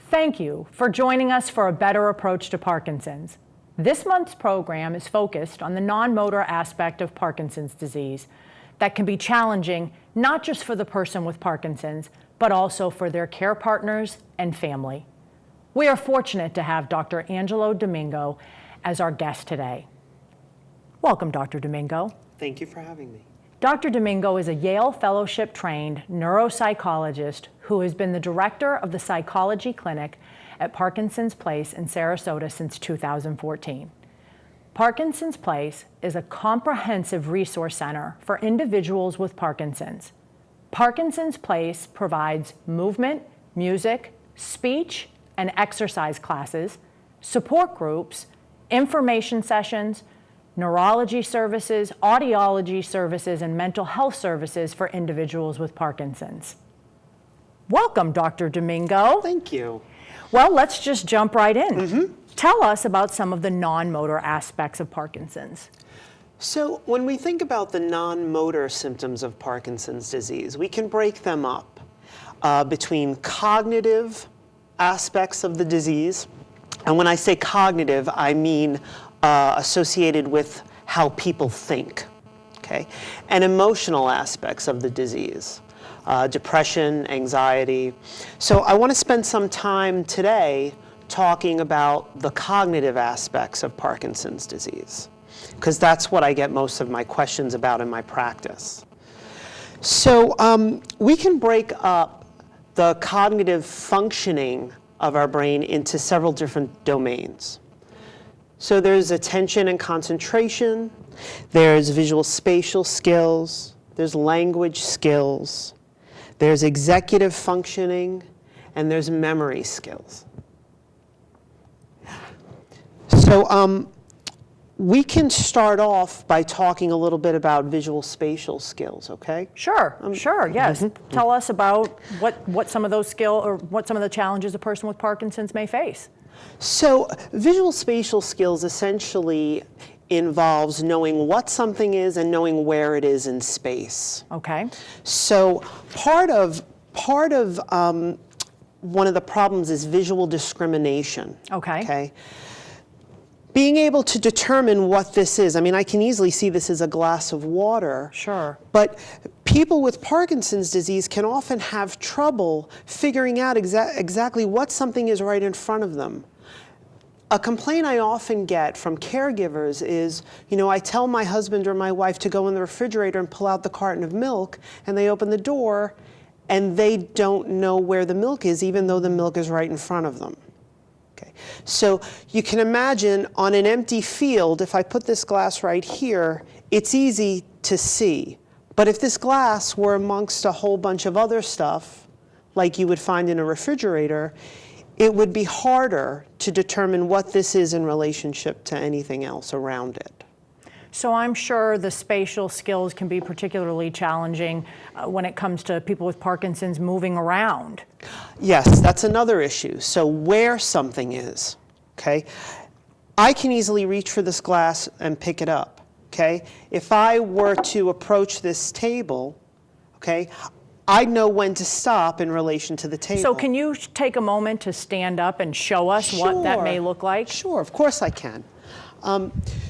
Thank you for joining us for A Better Approach to Parkinson's. This month's program is focused on the non-motor aspect of Parkinson's disease that can be challenging not just for the person with Parkinson's, but also for their care partners and family. We are fortunate to have Dr. Angelo Domingo as our guest today. Welcome, Dr. Domingo. Thank you for having me. Dr. Domingo is a Yale Fellowship-trained neuropsychologist who has been the director of the psychology clinic at Parkinsons Place in Sarasota since 2014. Parkinsons Place is a comprehensive resource center for individuals with Parkinson's. Parkinsons Place provides movement, music, speech, and exercise classes, support groups, information sessions, neurology services, audiology services, and mental health services for individuals with Parkinson's. Welcome, Dr. Domingo. Thank you. Well, let's just jump right in. Tell us about some of the non-motor aspects of Parkinson's. So when we think about the non-motor symptoms of Parkinson's disease, we can break them up between cognitive aspects of the disease. And when I say cognitive, I mean associated with how people think, okay? And emotional aspects of the disease, depression, anxiety. So I want to spend some time today talking about the cognitive aspects of Parkinson's disease, because that's what I get most of my questions about in my practice. So we can break up the cognitive functioning of our brain into several different domains. So there's attention and concentration, there's visual spatial skills, there's language skills, there's executive functioning, and there's memory skills. So we can start off by talking a little bit about visual spatial skills, okay? Sure, sure, yes. Tell us about what some of those skills or what some of the challenges a person with Parkinson's may face. So visual spatial skills essentially involves knowing what something is and knowing where it is in space. Okay. So part of one of the problems is visual discrimination. Okay. Okay. Being able to determine what this is. I mean, I can easily see this as a glass of water. Sure. But people with Parkinson's disease can often have trouble figuring out exactly what something is right in front of them. A complaint I often get from caregivers is, I tell my husband or my wife to go in the refrigerator and pull out the carton of milk, and they open the door, and they don't know where the milk is, even though the milk is right in front of them. Okay. So you can imagine on an empty field, if I put this glass right here, it's easy to see. But if this glass were amongst a whole bunch of other stuff, like you would find in a refrigerator, it would be harder to determine what this is in relationship to anything else around it. So I'm sure the spatial skills can be particularly challenging when it comes to people with Parkinson's moving around. Yes, that's another issue. So where something is, okay? I can easily reach for this glass and pick it up, okay? If I were to approach this table, okay, I know when to stop in relation to the table. So can you take a moment to stand up and show us what that may look like? Sure, of course I can.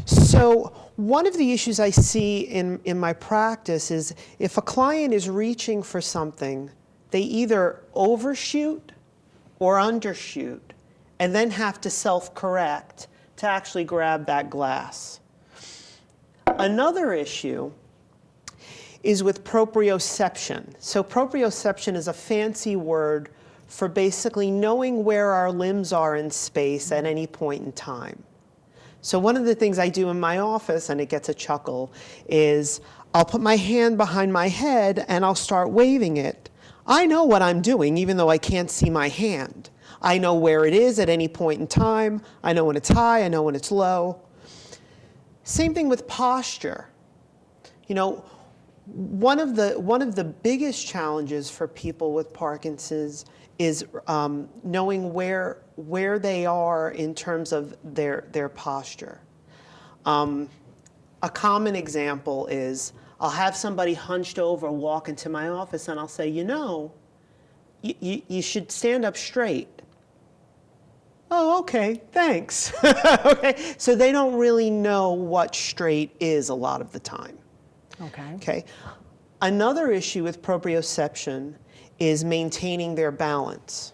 So one of the issues I see in my practice is if a client is reaching for something, they either overshoot or undershoot and then have to self-correct to actually grab that glass. Another issue is with proprioception. So proprioception is a fancy word for basically knowing where our limbs are in space at any point in time. So one of the things I do in my office, and it gets a chuckle, is I'll put my hand behind my head and I'll start waving it. I know what I'm doing even though I can't see my hand. I know where it is at any point in time. I know when it's high, I know when it's low. Same thing with posture. You know, one of the biggest challenges for people with Parkinson's is knowing where they are in terms of their posture. A common example is I'll have somebody hunched over walk into my office and I'll say, you know, you should stand up straight. Oh, okay, thanks. Okay, so they don't really know what straight is a lot of the time. Okay. Okay. Another issue with proprioception is maintaining their balance.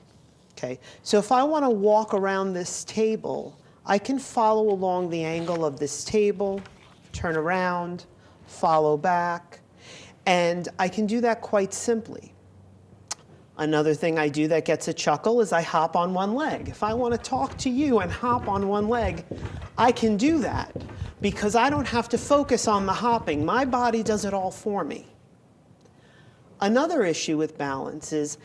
Okay. So if I want to walk around this table, I can follow along the angle of this table, turn around, follow back, and I can do that quite simply. Another thing I do that gets a chuckle is I hop on one leg. If I want to talk to you and hop on one leg, I can do that because I don't have to focus on the hopping. My body does it all for me. Another issue with balance is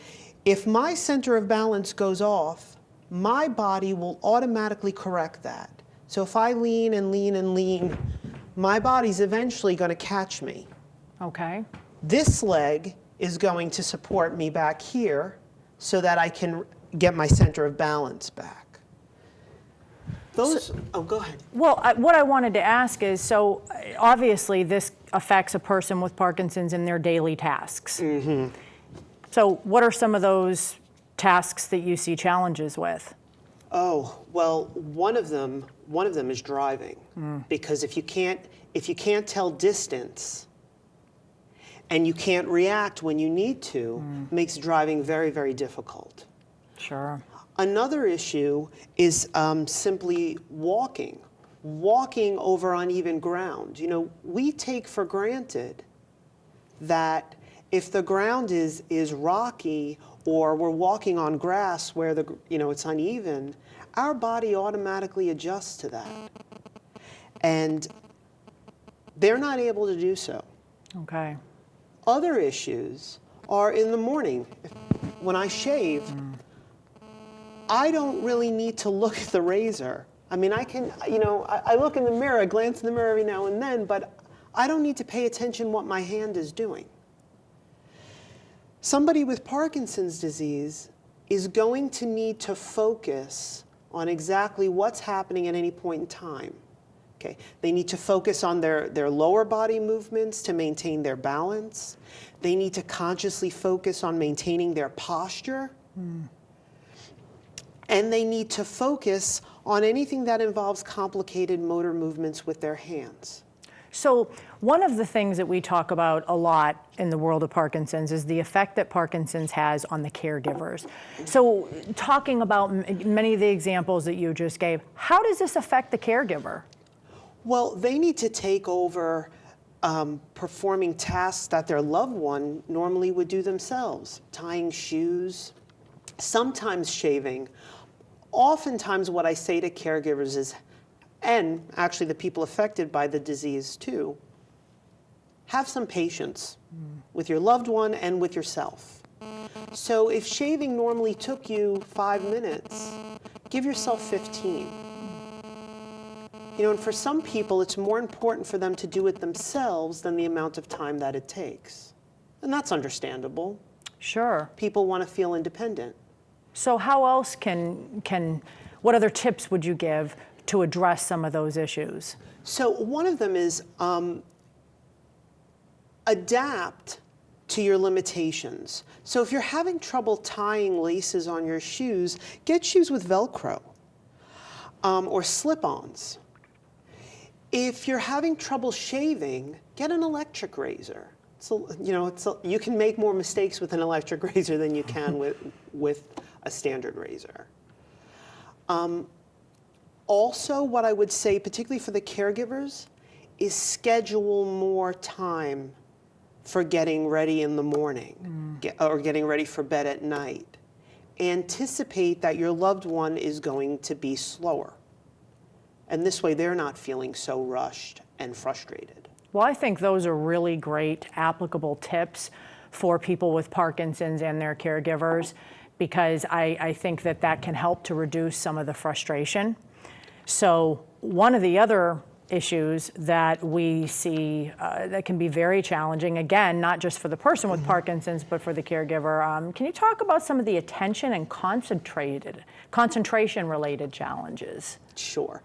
if my center of balance goes off, my body will automatically correct that. So if I lean and lean and lean, my body's eventually going to catch me. Okay. This leg is going to support me back here so that I can get my center of balance back. Oh, go ahead. Well, what I wanted to ask is, so obviously this affects a person with Parkinson's in their daily tasks. Mm-hmm. So what are some of those tasks that you see challenges with? Oh, well, one of them is driving. Because if you can't tell distance, and you can't react when you need to, makes driving very, very difficult. Sure. Another issue is simply walking over uneven ground. You know, we take for granted that if the ground is rocky or we're walking on grass where it's uneven, our body automatically adjusts to that. And they're not able to do so. Okay. Other issues are in the morning. When I shave, I don't really need to look at the razor. I mean, I look in the mirror, I glance in the mirror every now and then, but I don't need to pay attention what my hand is doing. Somebody with Parkinson's disease is going to need to focus on exactly what's happening at any point in time. Okay. They need to focus on their lower body movements to maintain their balance. They need to consciously focus on maintaining their posture. And they need to focus on anything that involves complicated motor movements with their hands. So one of the things that we talk about a lot in the world of Parkinson's is the effect that Parkinson's has on the caregivers. So talking about many of the examples that you just gave, how does this affect the caregiver? Well, they need to take over performing tasks that their loved one normally would do themselves. Tying shoes, sometimes shaving. Oftentimes what I say to caregivers is, and actually the people affected by the disease too, have some patience with your loved one and with yourself. So if shaving normally took you 5 minutes, give yourself 15. You know, and for some people, it's more important for them to do it themselves than the amount of time that it takes. And that's understandable. Sure. People want to feel independent. So how else what other tips would you give to address some of those issues? So one of them is adapt to your limitations. So if you're having trouble tying laces on your shoes, get shoes with Velcro or slip-ons. If you're having trouble shaving, get an electric razor. So, you can make more mistakes with an electric razor than you can with a standard razor. Also, what I would say, particularly for the caregivers, is schedule more time for getting ready in the morning or getting ready for bed at night. Anticipate that your loved one is going to be slower. And this way, they're not feeling so rushed and frustrated. Well, I think those are really great applicable tips for people with Parkinson's and their caregivers, because I think that that can help to reduce some of the frustration. So one of the other issues that we see that can be very challenging, again, not just for the person with Parkinson's, but for the caregiver. Can you talk about some of the attention and concentration-related challenges? Sure.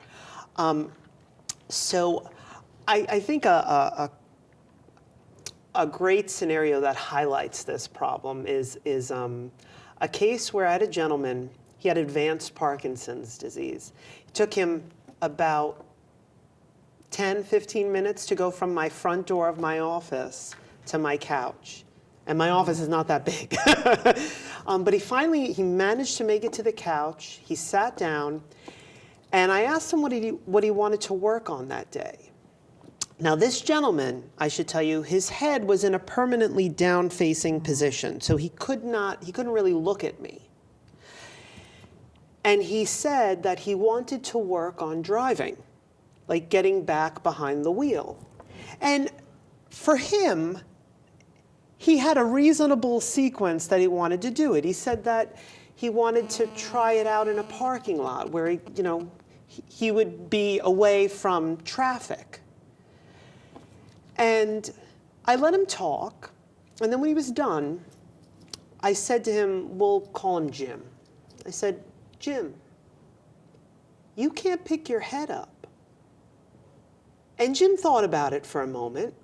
So I think a great scenario that highlights this problem is a case where I had a gentleman, he had advanced Parkinson's disease. It took him about 10, 15 minutes to go from my front door of my office to my couch. And my office is not that big. But he managed to make it to the couch. He sat down, and I asked him what he wanted to work on that day. Now, this gentleman, I should tell you, his head was in a permanently down-facing position, so he couldn't really look at me. And he said that he wanted to work on driving, like getting back behind the wheel. And for him, he had a reasonable sequence that he wanted to do it. He said that he wanted to try it out in a parking lot where he would be away from traffic. And I let him talk, and then when he was done, I said to him, we'll call him Jim. I said, Jim, you can't pick your head up. And Jim thought about it for a moment,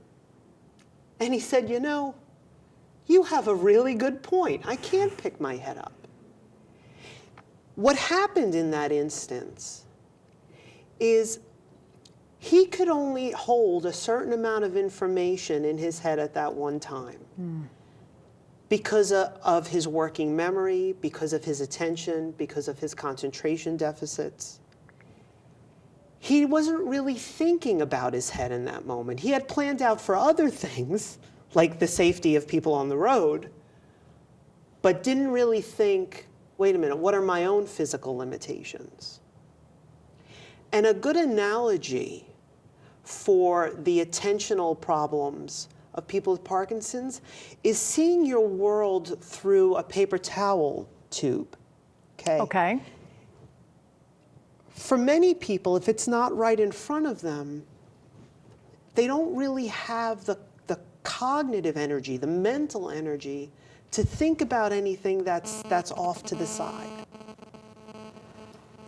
and he said, you have a really good point. I can't pick my head up. What happened in that instance is he could only hold a certain amount of information in his head at that one time. Because of his working memory, because of his attention, because of his concentration deficits. He wasn't really thinking about his head in that moment. He had planned out for other things, like the safety of people on the road, but didn't really think, wait a minute, what are my own physical limitations? And a good analogy for the attentional problems of people with Parkinson's is seeing your world through a paper towel tube. Okay. For many people, if it's not right in front of them, they don't really have the cognitive energy, the mental energy, to think about anything that's off to the side.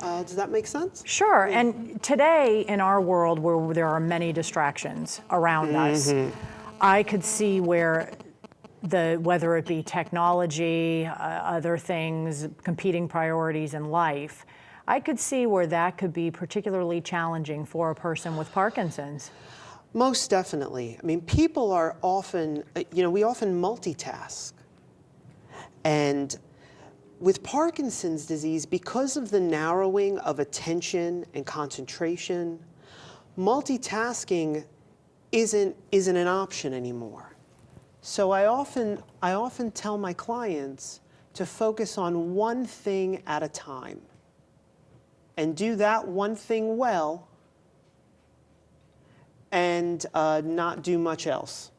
Does that make sense? Sure. And today in our world where there are many distractions around us, I could see where whether it be technology, other things, competing priorities in life, I could see where that could be particularly challenging for a person with Parkinson's. Most definitely. I mean, people are often, we often multitask. And with Parkinson's disease, because of the narrowing of attention and concentration, multitasking isn't an option anymore. So I often tell my clients to focus on one thing at a time and do that one thing well and not do much else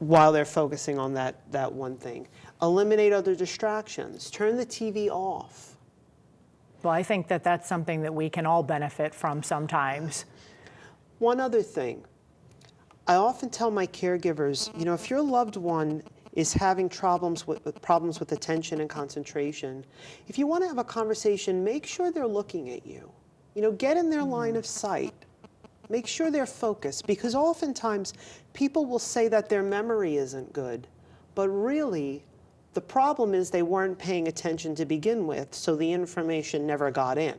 while they're focusing on that one thing. Eliminate other distractions. Turn the TV off. Well, I think that that's something that we can all benefit from sometimes. One other thing. I often tell my caregivers, if your loved one is having problems with attention and concentration, if you want to have a conversation, make sure they're looking at you. Get in their line of sight. Make sure they're focused, because oftentimes people will say that their memory isn't good, but really the problem is they weren't paying attention to begin with, so the information never got in.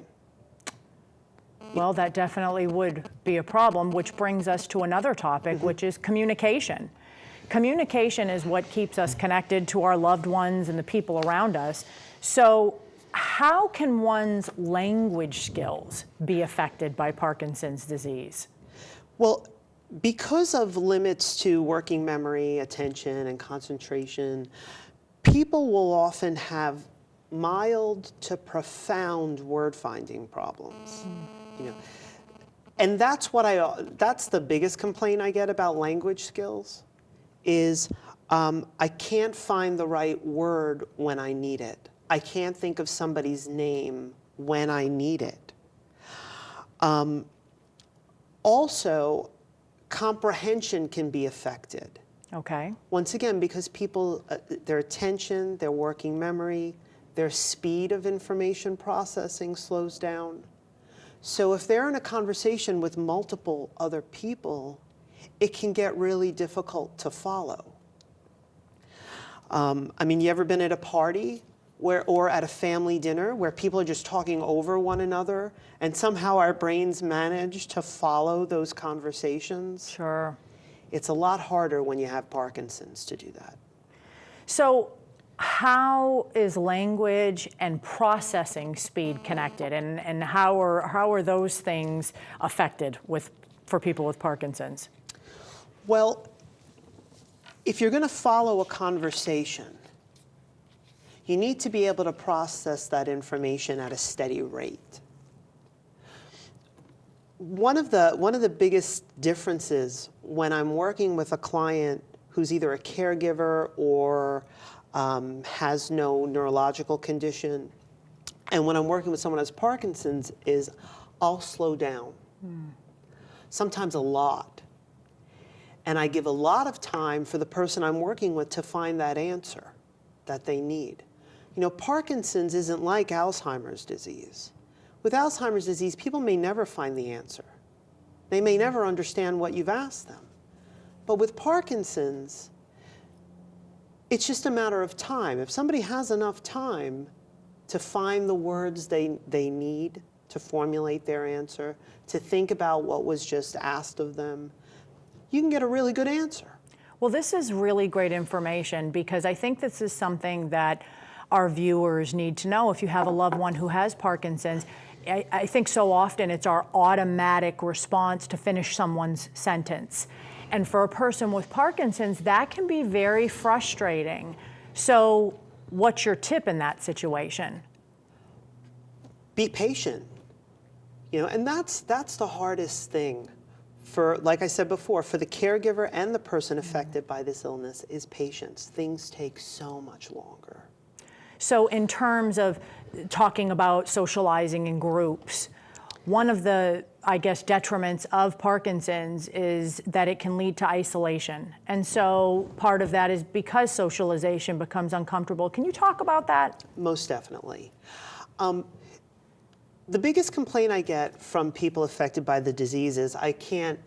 Well, that definitely would be a problem, which brings us to another topic, which is communication. Communication is what keeps us connected to our loved ones and the people around us. So how can one's language skills be affected by Parkinson's disease? Well, because of limits to working memory, attention, and concentration, people will often have mild to profound word-finding problems. And that's that's the biggest complaint I get about language skills is I can't find the right word when I need it. I can't think of somebody's name when I need it. Also, comprehension can be affected. Okay. Once again, because people, their attention, their working memory, their speed of information processing slows down. So if they're in a conversation with multiple other people, it can get really difficult to follow. I mean, you ever been at a party or at a family dinner where people are just talking over one another and somehow our brains manage to follow those conversations? Sure. It's a lot harder when you have Parkinson's to do that. So how is language and processing speed connected, and how are those things affected for people with Parkinson's? Well, if you're going to follow a conversation, you need to be able to process that information at a steady rate. One of the biggest differences when I'm working with a client who's either a caregiver or has no neurological condition, and when I'm working with someone who has Parkinson's, is I'll slow down, sometimes a lot. And I give a lot of time for the person I'm working with to find that answer that they need. You know, Parkinson's isn't like Alzheimer's disease. With Alzheimer's disease, people may never find the answer. They may never understand what you've asked them. But with Parkinson's, it's just a matter of time. If somebody has enough time to find the words they need to formulate their answer, to think about what was just asked of them, you can get a really good answer. Well, this is really great information, because I think this is something that our viewers need to know. If you have a loved one who has Parkinson's, I think so often it's our automatic response to finish someone's sentence. And for a person with Parkinson's, that can be very frustrating. So what's your tip in that situation? Be patient. You know, and that's the hardest thing for, like I said before, for the caregiver and the person affected by this illness, is patience. Things take so much longer. So in terms of talking about socializing in groups, one of the, I guess, detriments of Parkinson's is that it can lead to isolation. And so part of that is because socialization becomes uncomfortable. Can you talk about that? Most definitely. The biggest complaint I get from people affected by the disease is I can't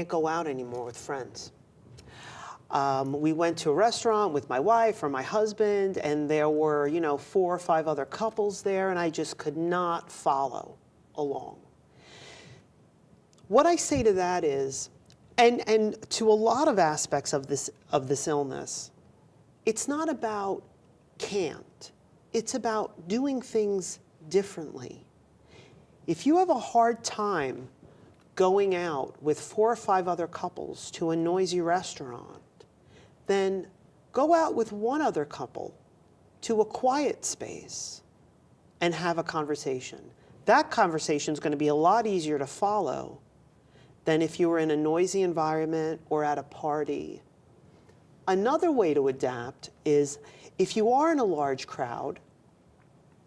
go out anymore with friends. We went to a restaurant with my wife or my husband, and there were, 4 or 5 other couples there, and I just could not follow along. What I say to that is, and to a lot of aspects of this illness, it's not about can't. It's about doing things differently. If you have a hard time going out with 4 or 5 other couples to a noisy restaurant, then go out with one other couple to a quiet space and have a conversation. That conversation is going to be a lot easier to follow than if you were in a noisy environment or at a party. Another way to adapt is, if you are in a large crowd,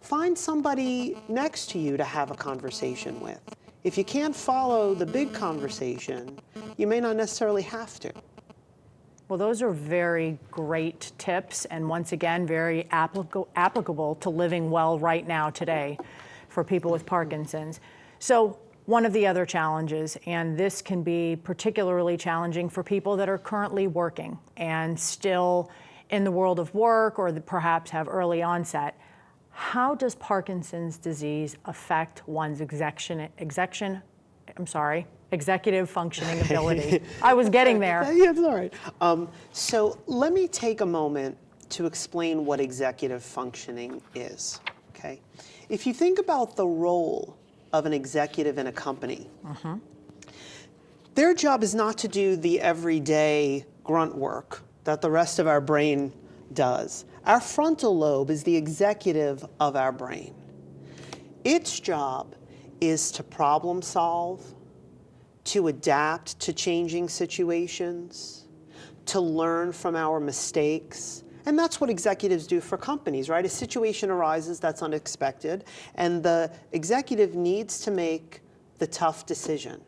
find somebody next to you to have a conversation with. If you can't follow the big conversation, you may not necessarily have to. Well, those are very great tips, and once again, very applicable to living well right now today for people with Parkinson's. So one of the other challenges, and this can be particularly challenging for people that are currently working and still in the world of work, or that perhaps have early onset, how does Parkinson's disease affect one's executive functioning ability? I was getting there. Yeah, it's all right. So let me take a moment to explain what executive functioning is, okay? If you think about the role of an executive in a company, their job is not to do the everyday grunt work that the rest of our brain does. Our frontal lobe is the executive of our brain. Its job is to problem solve, to adapt to changing situations, to learn from our mistakes. And that's what executives do for companies, right? A situation arises that's unexpected, and the executive needs to make the tough decision.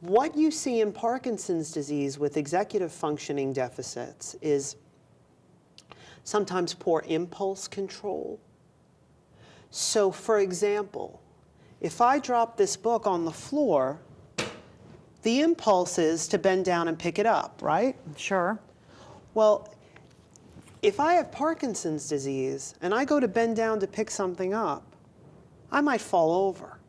What you see in Parkinson's disease with executive functioning deficits is sometimes poor impulse control. So, for example, if I drop this book on the floor, the impulse is to bend down and pick it up, right? Sure. Well, if I have Parkinson's disease and I go to bend down to pick something up, I might fall over.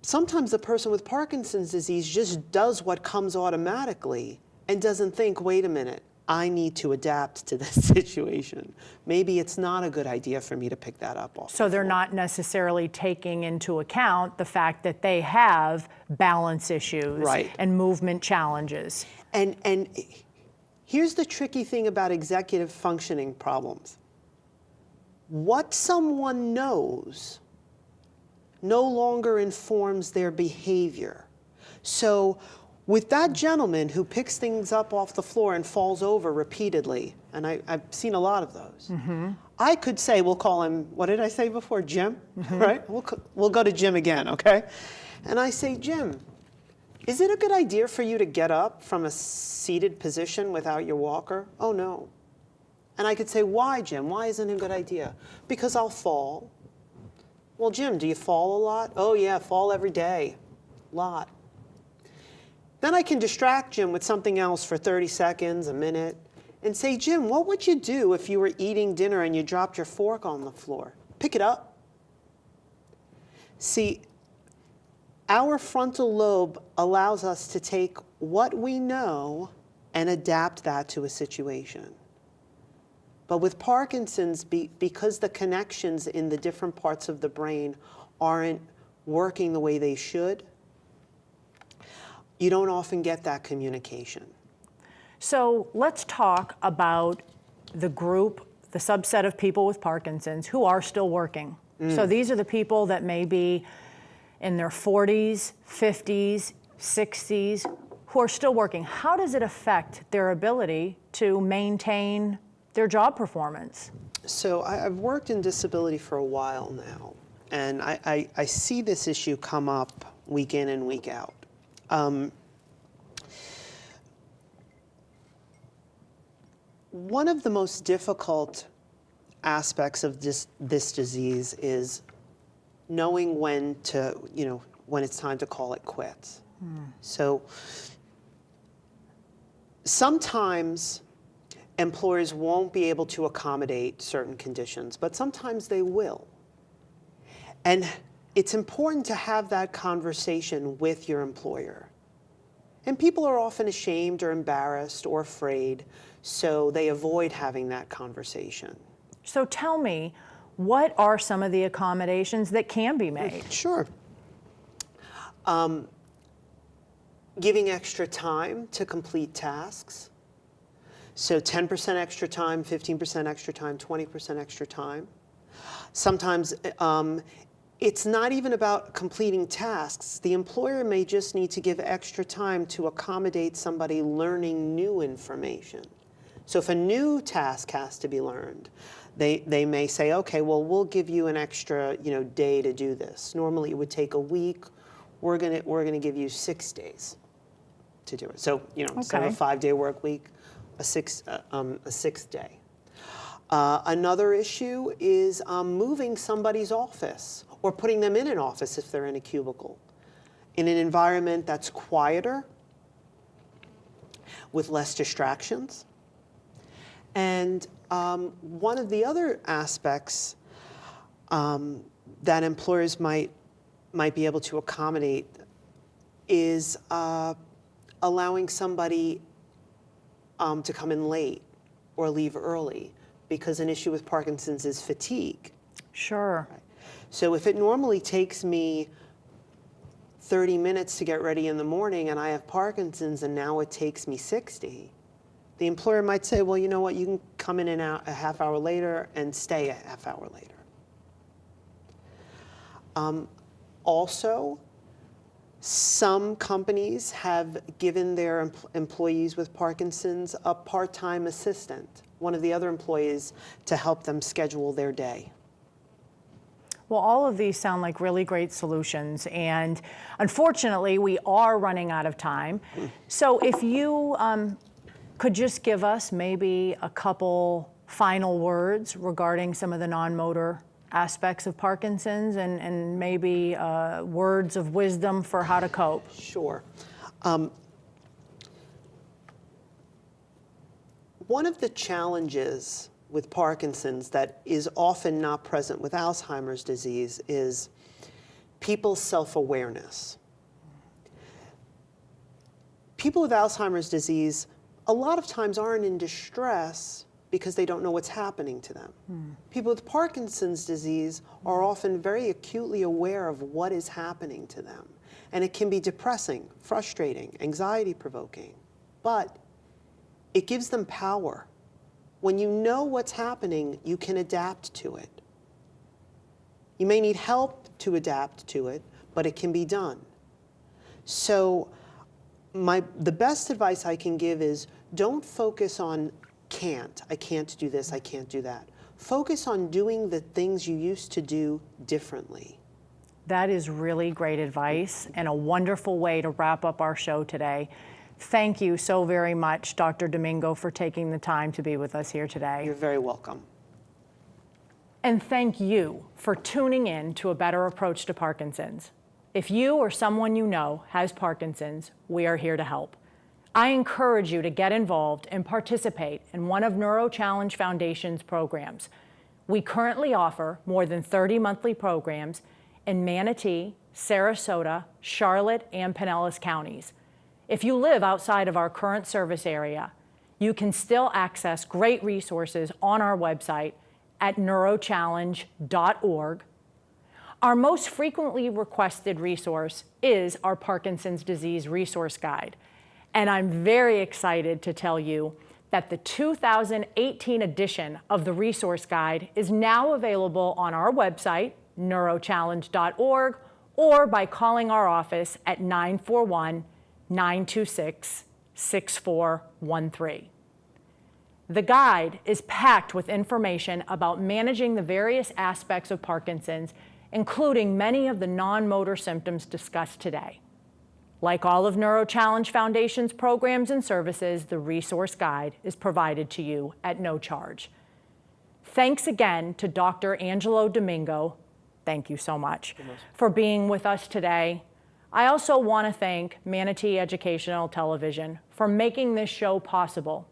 Sometimes the person with Parkinson's disease just does what comes automatically and doesn't think, wait a minute, I need to adapt to this situation. Maybe it's not a good idea for me to pick that up off. So they're not necessarily taking into account the fact that they have balance issues Right. and movement challenges. And here's the tricky thing about executive functioning problems. What someone knows no longer informs their behavior. So with that gentleman who picks things up off the floor and falls over repeatedly, and I've seen a lot of those, I could say, we'll call him, what did I say before, Jim? Right? We'll go to Jim again, okay? And I say, Jim, is it a good idea for you to get up from a seated position without your walker? Oh, no. And I could say, why, Jim? Why isn't it a good idea? Because I'll fall. Well, Jim, do you fall a lot? Oh, yeah, fall every day. Lot. Then I can distract Jim with something else for 30 seconds, a minute, and say, Jim, what would you do if you were eating dinner and you dropped your fork on the floor? Pick it up. See, our frontal lobe allows us to take what we know and adapt that to a situation. But with Parkinson's, because the connections in the different parts of the brain aren't working the way they should, you don't often get that communication. So let's talk about the group, the subset of people with Parkinson's who are still working. So these are the people that may be in their 40s, 50s, 60s, who are still working. How does it affect their ability to maintain their job performance? So I've worked in disability for a while now, and I see this issue come up week in and week out. One of the most difficult aspects of this disease is knowing when to, when it's time to call it quits. So sometimes employers won't be able to accommodate certain conditions, but sometimes they will. And it's important to have that conversation with your employer. And people are often ashamed or embarrassed or afraid, so they avoid having that conversation. So tell me, what are some of the accommodations that can be made? Sure. Giving extra time to complete tasks. So 10% extra time, 15% extra time, 20% extra time. Sometimes it's not even about completing tasks. The employer may just need to give extra time to accommodate somebody learning new information. So if a new task has to be learned, they may say, okay, well, we'll give you an extra day to do this. Normally it would take a week. We're gonna give you 6 days to do it. So instead of a 5-day work week, a sixth day. Another issue is moving somebody's office or putting them in an office if they're in a cubicle, in an environment that's quieter, with less distractions. And one of the other aspects that employers might be able to accommodate is allowing somebody to come in late or leave early, because an issue with Parkinson's is fatigue. Sure. Right. So if it normally takes me 30 minutes to get ready in the morning and I have Parkinson's and now it takes me 60, the employer might say, well, you know what, you can come in and out a half hour later and stay a half hour later. Also, some companies have given their employees with Parkinson's a part-time assistant, one of the other employees, to help them schedule their day. Well, all of these sound like really great solutions, and unfortunately, we are running out of time. So if you could just give us maybe a couple final words regarding some of the non-motor aspects of Parkinson's and maybe words of wisdom for how to cope. Sure. One of the challenges with Parkinson's that is often not present with Alzheimer's disease is people's self-awareness. People with Alzheimer's disease a lot of times aren't in distress because they don't know what's happening to them. People with Parkinson's disease are often very acutely aware of what is happening to them. And it can be depressing, frustrating, anxiety-provoking, but it gives them power. When you know what's happening, you can adapt to it. You may need help to adapt to it, but it can be done. So the best advice I can give is don't focus on I can't do this, I can't do that. Focus on doing the things you used to do differently. That is really great advice and a wonderful way to wrap up our show today. Thank you so very much, Dr. Domingo, for taking the time to be with us here today. You're very welcome. And thank you for tuning in to A Better Approach to Parkinson's. If you or someone you know has Parkinson's, we are here to help. I encourage you to get involved and participate in one of NeuroChallenge Foundation's programs. We currently offer more than 30 monthly programs in Manatee, Sarasota, Charlotte, and Pinellas counties. If you live outside of our current service area, you can still access great resources on our website at neurochallenge.org. Our most frequently requested resource is our Parkinson's Disease Resource Guide. And I'm very excited to tell you that the 2018 edition of the Resource Guide is now available on our website, neurochallenge.org, or by calling our office at 941-926-6413. The guide is packed with information about managing the various aspects of Parkinson's, including many of the non-motor symptoms discussed today. Like all of NeuroChallenge Foundation's programs and services, the Resource Guide is provided to you at no charge. Thanks again to Dr. Angelo Domingo, thank you so much, for being with us today. I also want to thank Manatee Educational Television for making this show possible.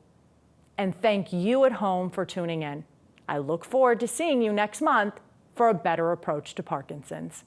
And thank you at home for tuning in. I look forward to seeing you next month for A Better Approach to Parkinson's.